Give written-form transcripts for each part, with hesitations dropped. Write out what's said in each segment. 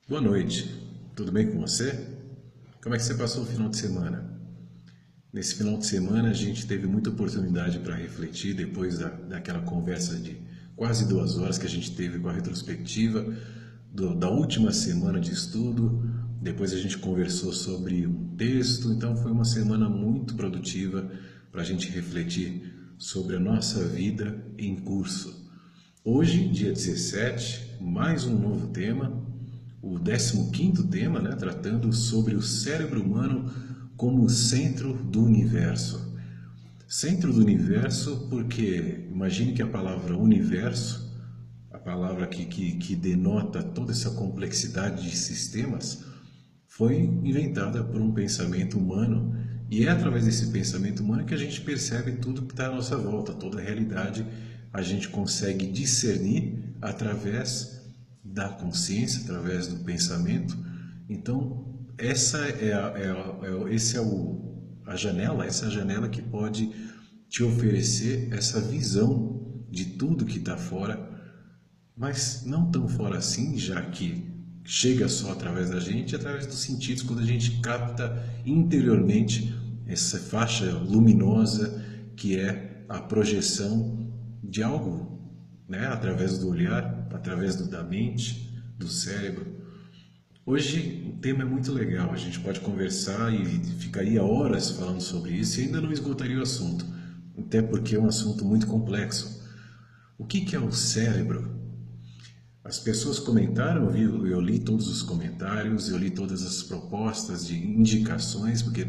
Boa noite, tudo bem com você? Como é que você passou o final de semana? Nesse final de semana a gente teve muita oportunidade para refletir depois daquela conversa de quase 2 horas que a gente teve com a retrospectiva da última semana de estudo. Depois a gente conversou sobre um texto, então foi uma semana muito produtiva para a gente refletir sobre a nossa vida em curso. Hoje, dia 17, mais um novo tema, o 15º tema, né, tratando sobre o cérebro humano como centro do universo. Centro do universo porque imagine que a palavra universo, a palavra que denota toda essa complexidade de sistemas, foi inventada por um pensamento humano e é através desse pensamento humano que a gente percebe tudo que está à nossa volta, toda a realidade a gente consegue discernir através da consciência, através do pensamento. Então, a janela, essa é a janela que pode te oferecer essa visão de tudo que está fora, mas não tão fora assim, já que chega só através da gente, através dos sentidos, quando a gente capta interiormente essa faixa luminosa que é a projeção de algo, né? Através do olhar, através da mente, do cérebro. Hoje o tema é muito legal, a gente pode conversar e ficaria horas falando sobre isso e ainda não esgotaria o assunto, até porque é um assunto muito complexo. O que é o cérebro? As pessoas comentaram, eu li todos os comentários, eu li todas as propostas de indicações, porque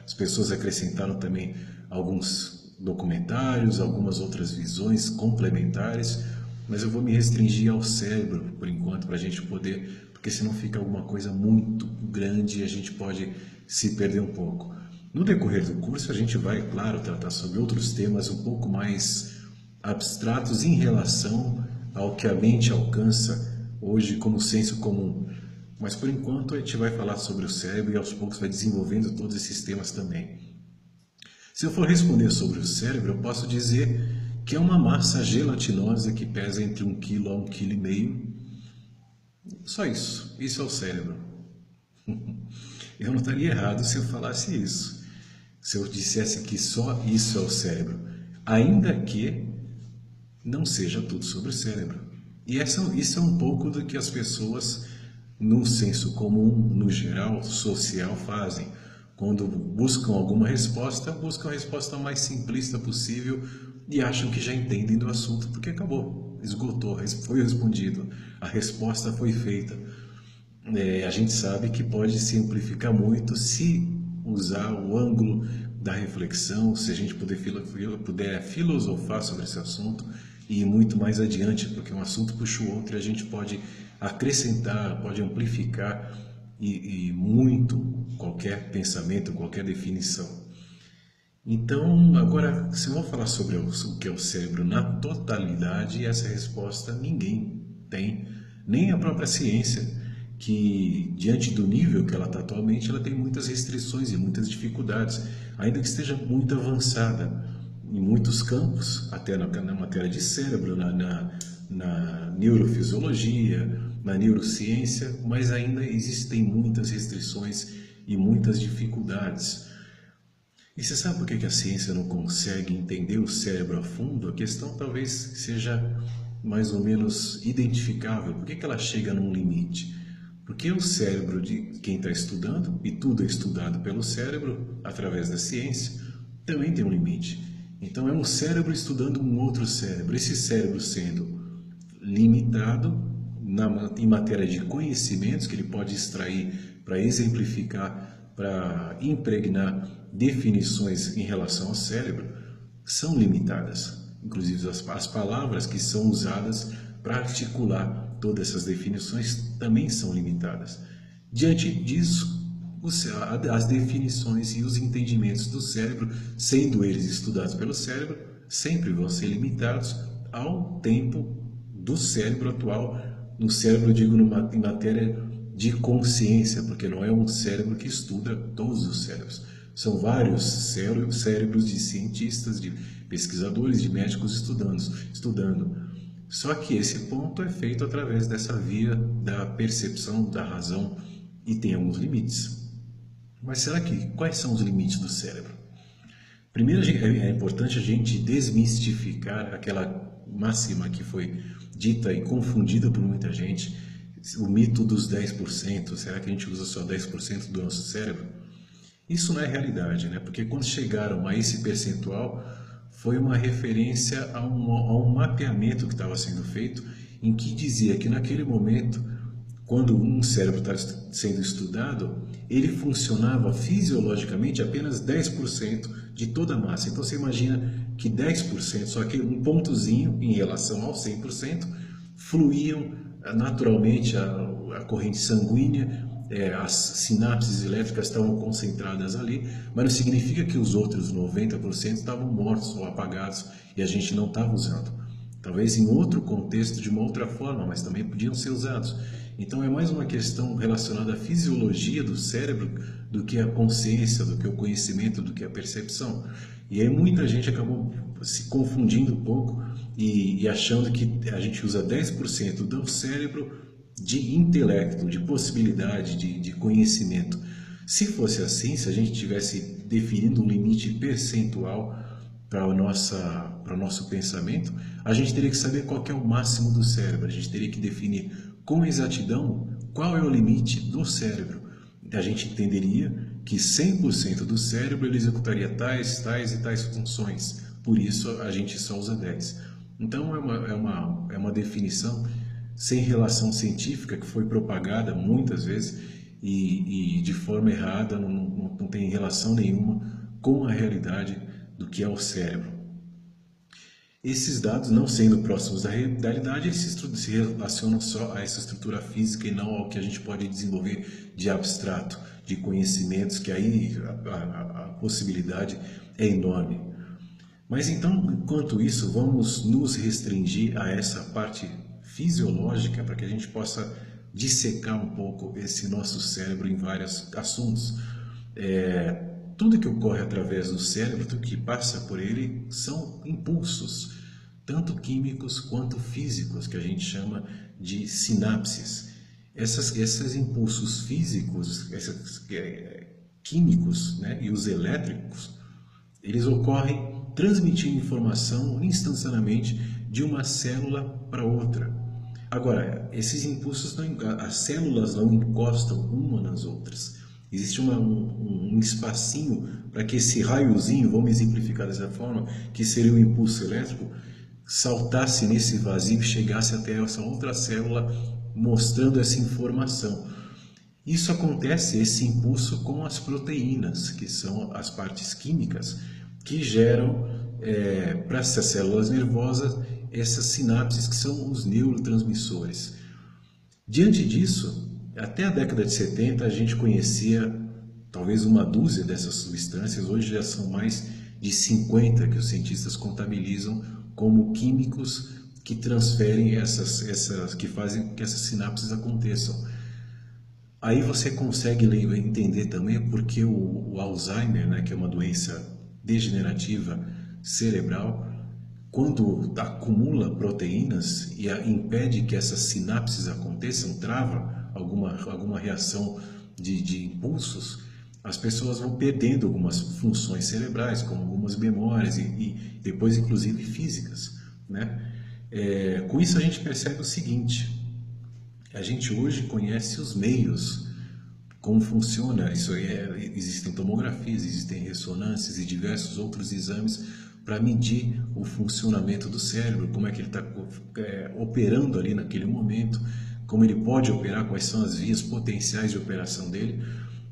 as pessoas acrescentaram também alguns documentários, algumas outras visões complementares, mas eu vou me restringir ao cérebro por enquanto, para a gente poder, porque senão fica alguma coisa muito grande e a gente pode se perder um pouco. No decorrer do curso a gente vai, claro, tratar sobre outros temas um pouco mais abstratos em relação ao que a mente alcança hoje como senso comum. Mas por enquanto a gente vai falar sobre o cérebro e aos poucos vai desenvolvendo todos esses temas também. Se eu for responder sobre o cérebro, eu posso dizer que é uma massa gelatinosa que pesa entre 1 kg a 1,5 kg. Só isso. Isso é o cérebro. Eu não estaria errado se eu falasse isso. Se eu dissesse que só isso é o cérebro. Ainda que não seja tudo sobre o cérebro. E isso é um pouco do que as pessoas, no senso comum, no geral, social, fazem. Quando buscam alguma resposta, buscam a resposta mais simplista possível e acham que já entendem do assunto, porque acabou, esgotou, foi respondido, a resposta foi feita. A gente sabe que pode simplificar muito se usar o ângulo da reflexão, se a gente puder filosofar sobre esse assunto e ir muito mais adiante, porque um assunto puxa o outro e a gente pode acrescentar, pode amplificar e muito qualquer pensamento, qualquer definição. Então, agora, se eu vou falar sobre o que é o cérebro na totalidade, essa resposta ninguém tem, nem a própria ciência, que diante do nível que ela está atualmente, ela tem muitas restrições e muitas dificuldades, ainda que esteja muito avançada em muitos campos, até na matéria de cérebro, na neurofisiologia, na neurociência, mas ainda existem muitas restrições e muitas dificuldades. E você sabe por que a ciência não consegue entender o cérebro a fundo? A questão talvez seja mais ou menos identificável. Por que ela chega num limite? Porque o cérebro de quem está estudando, e tudo é estudado pelo cérebro através da ciência, também tem um limite. Então é um cérebro estudando um outro cérebro. Esse cérebro sendo limitado em matéria de conhecimentos que ele pode extrair para exemplificar, para impregnar definições em relação ao cérebro, são limitadas. Inclusive as palavras que são usadas para articular todas essas definições também são limitadas. Diante disso, as definições e os entendimentos do cérebro, sendo eles estudados pelo cérebro, sempre vão ser limitados ao tempo do cérebro atual. No cérebro, eu digo em matéria de consciência, porque não é um cérebro que estuda todos os cérebros. São vários cérebros de cientistas, de pesquisadores, de médicos estudando. Só que esse ponto é feito através dessa via da percepção, da razão, e tem alguns limites. Mas será que quais são os limites do cérebro? Primeiro, é importante a gente desmistificar aquela máxima que foi dita e confundida por muita gente, o mito dos 10%. Será que a gente usa só 10% do nosso cérebro? Isso não é realidade, né? Porque quando chegaram a esse percentual, foi uma referência a um mapeamento que estava sendo feito, em que dizia que naquele momento, quando um cérebro está sendo estudado, ele funcionava fisiologicamente apenas 10% de toda a massa. Então você imagina que 10%, só que um pontozinho em relação ao 100%, fluíam naturalmente a corrente sanguínea, as sinapses elétricas estavam concentradas ali, mas não significa que os outros 90% estavam mortos ou apagados e a gente não estava usando. Talvez em outro contexto, de uma outra forma, mas também podiam ser usados. Então é mais uma questão relacionada à fisiologia do cérebro do que a consciência, do que o conhecimento, do que a percepção. E aí muita gente acabou se confundindo um pouco e achando que a gente usa 10% do cérebro de intelecto, de possibilidade, de conhecimento. Se fosse assim, se a gente tivesse definido um limite percentual para o nosso pensamento, a gente teria que saber qual que é o máximo do cérebro, a gente teria que definir com exatidão qual é o limite do cérebro. A gente entenderia que 100% do cérebro ele executaria tais e tais funções, por isso a gente só usa 10%. Então é uma definição sem relação científica que foi propagada muitas vezes e de forma errada, não tem relação nenhuma com a realidade do que é o cérebro. Esses dados, não sendo próximos da realidade, eles se relacionam só a essa estrutura física e não ao que a gente pode desenvolver de abstrato, de conhecimentos, que aí a possibilidade é enorme. Mas então, enquanto isso, vamos nos restringir a essa parte fisiológica para que a gente possa dissecar um pouco esse nosso cérebro em vários assuntos. Tudo que ocorre através do cérebro, tudo que passa por ele, são impulsos, tanto químicos quanto físicos, que a gente chama de sinapses. Esses impulsos físicos, químicos, né, e os elétricos, eles ocorrem transmitindo informação instantaneamente de uma célula para outra. Agora, esses impulsos, as células não encostam uma nas outras. Existe um espacinho para que esse raiozinho, vamos exemplificar dessa forma, que seria o impulso elétrico, saltasse nesse vazio e chegasse até essa outra célula mostrando essa informação. Isso acontece, esse impulso, com as proteínas, que são as partes químicas que geram para essas células nervosas essas sinapses que são os neurotransmissores. Diante disso, até a década de 70 a gente conhecia talvez uma dúzia dessas substâncias, hoje já são mais de 50 que os cientistas contabilizam como químicos que transferem que fazem que essas sinapses aconteçam. Aí você consegue entender também porque o Alzheimer, né, que é uma doença degenerativa cerebral, quando acumula proteínas e impede que essas sinapses aconteçam, trava alguma reação de impulsos, as pessoas vão perdendo algumas funções cerebrais, como algumas memórias e depois inclusive físicas, né? Com isso a gente percebe o seguinte: a gente hoje conhece os meios, como funciona isso aí. Existem tomografias, existem ressonâncias e diversos outros exames para medir o funcionamento do cérebro, como é que ele está operando ali naquele momento, como ele pode operar, quais são as vias potenciais de operação dele,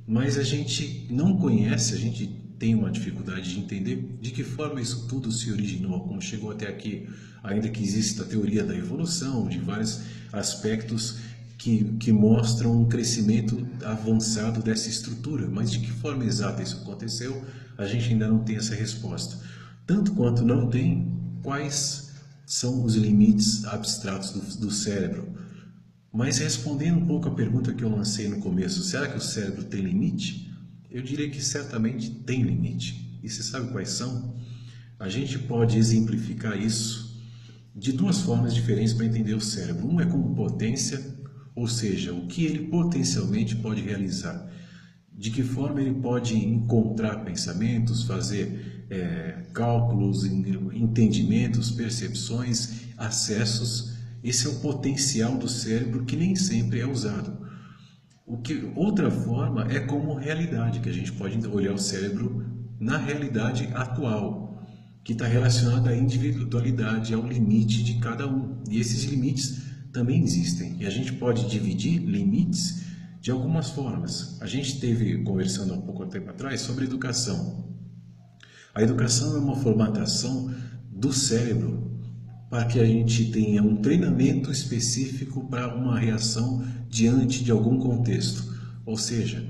mas a gente não conhece, a gente tem uma dificuldade de entender de que forma isso tudo se originou, como chegou até aqui, ainda que exista a teoria da evolução, de vários aspectos que mostram um crescimento avançado dessa estrutura, mas de que forma exata isso aconteceu, a gente ainda não tem essa resposta. Tanto quanto não tem quais são os limites abstratos do cérebro. Mas respondendo um pouco a pergunta que eu lancei no começo, será que o cérebro tem limite? Eu diria que certamente tem limite. E você sabe quais são? A gente pode exemplificar isso de duas formas diferentes para entender o cérebro. Um é como potência, ou seja, o que ele potencialmente pode realizar. De que forma ele pode encontrar pensamentos, fazer cálculos, entendimentos, percepções, acessos. Esse é o potencial do cérebro que nem sempre é usado. Outra forma é como realidade, que a gente pode olhar o cérebro na realidade atual, que está relacionada à individualidade, ao limite de cada um. E esses limites também existem. E a gente pode dividir limites de algumas formas. A gente esteve conversando há pouco tempo atrás sobre educação. A educação é uma formatação do cérebro para que a gente tenha um treinamento específico para uma reação diante de algum contexto. Ou seja,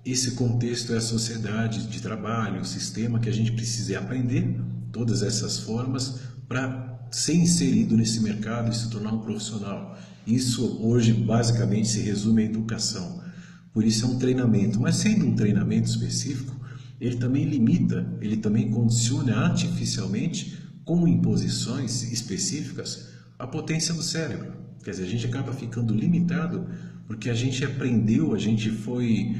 esse contexto é a sociedade de trabalho, o sistema que a gente precisa aprender todas essas formas para ser inserido nesse mercado e se tornar um profissional. Isso hoje basicamente se resume à educação. Por isso é um treinamento, mas sendo um treinamento específico, ele também limita, ele também condiciona artificialmente, com imposições específicas, a potência do cérebro. Quer dizer, a gente acaba ficando limitado porque a gente aprendeu, a gente foi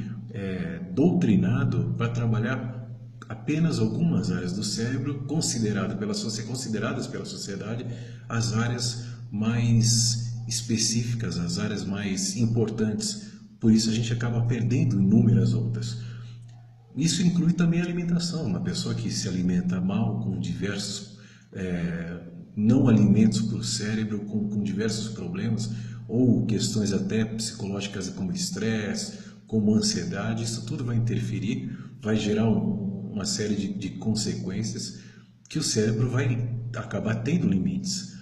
doutrinado para trabalhar apenas algumas áreas do cérebro consideradas pela sociedade as áreas mais específicas, as áreas mais importantes. Por isso a gente acaba perdendo inúmeras outras. Isso inclui também a alimentação. Uma pessoa que se alimenta mal, com diversos não alimentos para o cérebro, com diversos problemas, ou questões até psicológicas como estresse, como ansiedade, isso tudo vai interferir, vai gerar uma série de consequências que o cérebro vai acabar tendo limites.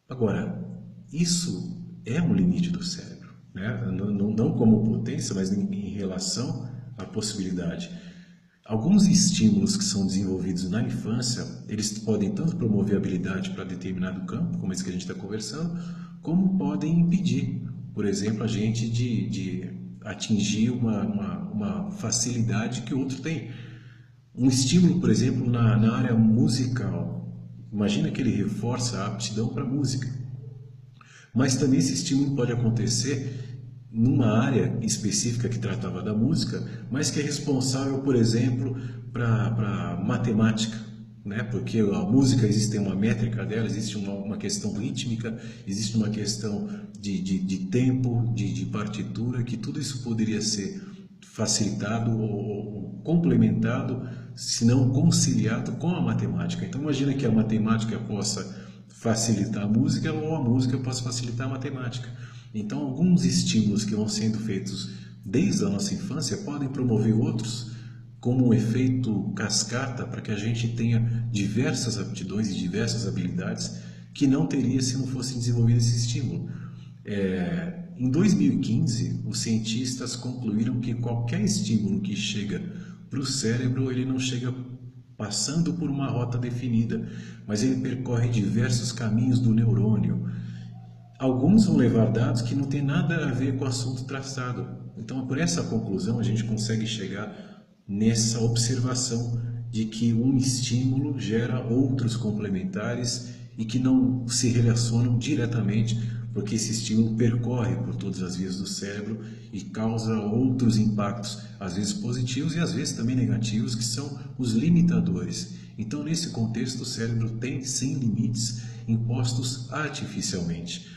Agora, isso é um limite do cérebro, né? Não como potência, mas em relação à possibilidade. Alguns estímulos que são desenvolvidos na infância, eles podem tanto promover habilidade para determinado campo, como esse que a gente está conversando, como podem impedir, por exemplo, a gente de atingir uma facilidade que o outro tem. Um estímulo, por exemplo, na área musical. Imagina que ele reforça a aptidão para a música. Mas também esse estímulo pode acontecer numa área específica que tratava da música, mas que é responsável, por exemplo, para matemática, né? Porque a música existe uma métrica dela, existe uma questão rítmica, existe uma questão de tempo, de partitura, que tudo isso poderia ser facilitado ou complementado, se não conciliado com a matemática. Então imagina que a matemática possa facilitar a música ou a música possa facilitar a matemática. Então alguns estímulos que vão sendo feitos desde a nossa infância podem promover outros como um efeito cascata para que a gente tenha diversas aptidões e diversas habilidades que não teria se não fosse desenvolvido esse estímulo. Em 2015, os cientistas concluíram que qualquer estímulo que chega para o cérebro, ele não chega passando por uma rota definida, mas ele percorre diversos caminhos do neurônio. Alguns vão levar dados que não tem nada a ver com o assunto tratado. Então, por essa conclusão, a gente consegue chegar nessa observação de que um estímulo gera outros complementares e que não se relacionam diretamente, porque esse estímulo percorre por todas as vias do cérebro e causa outros impactos, às vezes positivos e às vezes também negativos, que são os limitadores. Então, nesse contexto, o cérebro tem sim limites impostos artificialmente.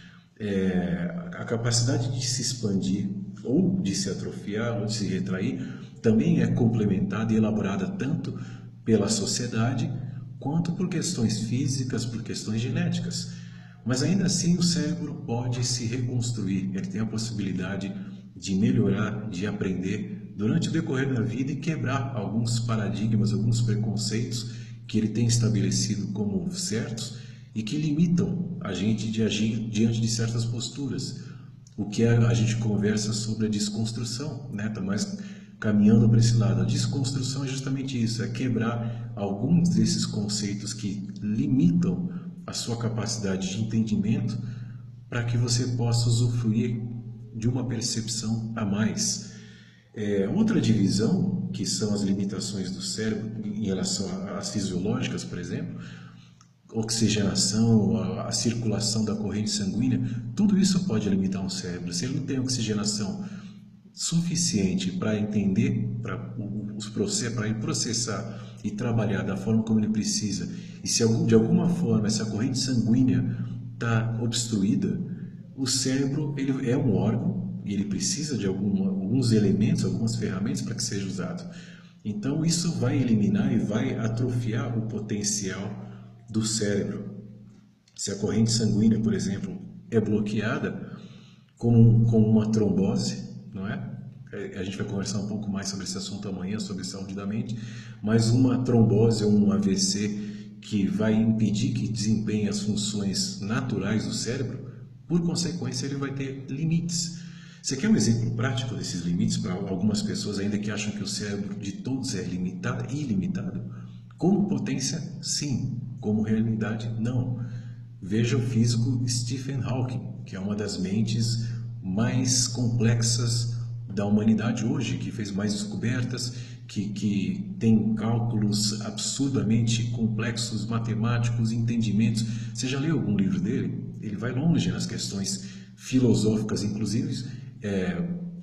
A capacidade de se expandir ou de se atrofiar ou de se retrair também é complementada e elaborada tanto pela sociedade quanto por questões físicas, por questões genéticas. Mas ainda assim o cérebro pode se reconstruir, ele tem a possibilidade de melhorar, de aprender durante o decorrer da vida e quebrar alguns paradigmas, alguns preconceitos que ele tem estabelecido como certos e que limitam a gente de agir diante de certas posturas. O que a gente conversa sobre a desconstrução, né? Tá mais caminhando para esse lado. A desconstrução é justamente isso, é quebrar alguns desses conceitos que limitam a sua capacidade de entendimento para que você possa usufruir de uma percepção a mais. Outra divisão, que são as limitações do cérebro em relação às fisiológicas, por exemplo, oxigenação, a circulação da corrente sanguínea, tudo isso pode limitar um cérebro. Se ele não tem oxigenação suficiente para entender, para os processos, para ele processar e trabalhar da forma como ele precisa, e se de alguma forma essa corrente sanguínea está obstruída, o cérebro ele é um órgão e ele precisa de alguns elementos, algumas ferramentas para que seja usado. Então isso vai eliminar e vai atrofiar o potencial do cérebro. Se a corrente sanguínea, por exemplo, é bloqueada com uma trombose, não é? A gente vai conversar um pouco mais sobre esse assunto amanhã, sobre saúde da mente, mas uma trombose ou um AVC que vai impedir que desempenhe as funções naturais do cérebro, por consequência ele vai ter limites. Você quer um exemplo prático desses limites para algumas pessoas ainda que acham que o cérebro de todos é ilimitado? Como potência, sim. Como realidade, não. Veja o físico Stephen Hawking, que é uma das mentes mais complexas da humanidade hoje, que fez mais descobertas, que tem cálculos absurdamente complexos, matemáticos, entendimentos. Você já leu algum livro dele? Ele vai longe nas questões filosóficas, inclusive,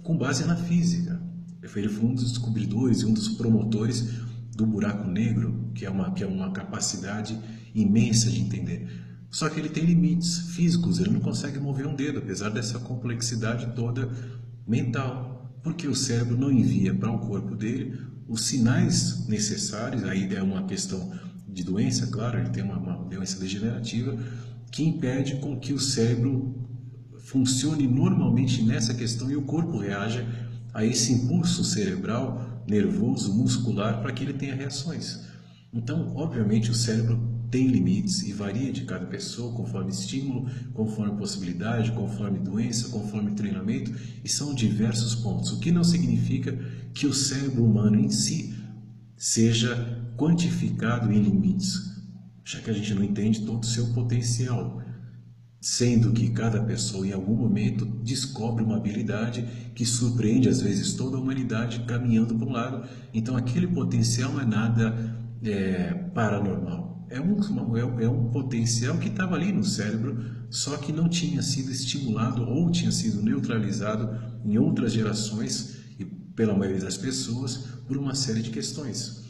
com base na física. Ele foi um dos descobridores e um dos promotores do buraco negro, que é uma capacidade imensa de entender. Só que ele tem limites físicos, ele não consegue mover um dedo, apesar dessa complexidade toda mental, porque o cérebro não envia para o corpo dele os sinais necessários. Aí é uma questão de doença, claro, ele tem uma doença degenerativa que impede com que o cérebro funcione normalmente nessa questão e o corpo reaja a esse impulso cerebral, nervoso, muscular, para que ele tenha reações. Então, obviamente, o cérebro tem limites e varia de cada pessoa, conforme estímulo, conforme possibilidade, conforme doença, conforme treinamento, e são diversos pontos, o que não significa que o cérebro humano em si seja quantificado em limites, já que a gente não entende todo o seu potencial, sendo que cada pessoa em algum momento descobre uma habilidade que surpreende às vezes toda a humanidade caminhando para um lado. Então aquele potencial não é nada paranormal, é um potencial que estava ali no cérebro, só que não tinha sido estimulado ou tinha sido neutralizado em outras gerações e pela maioria das pessoas por uma série de questões.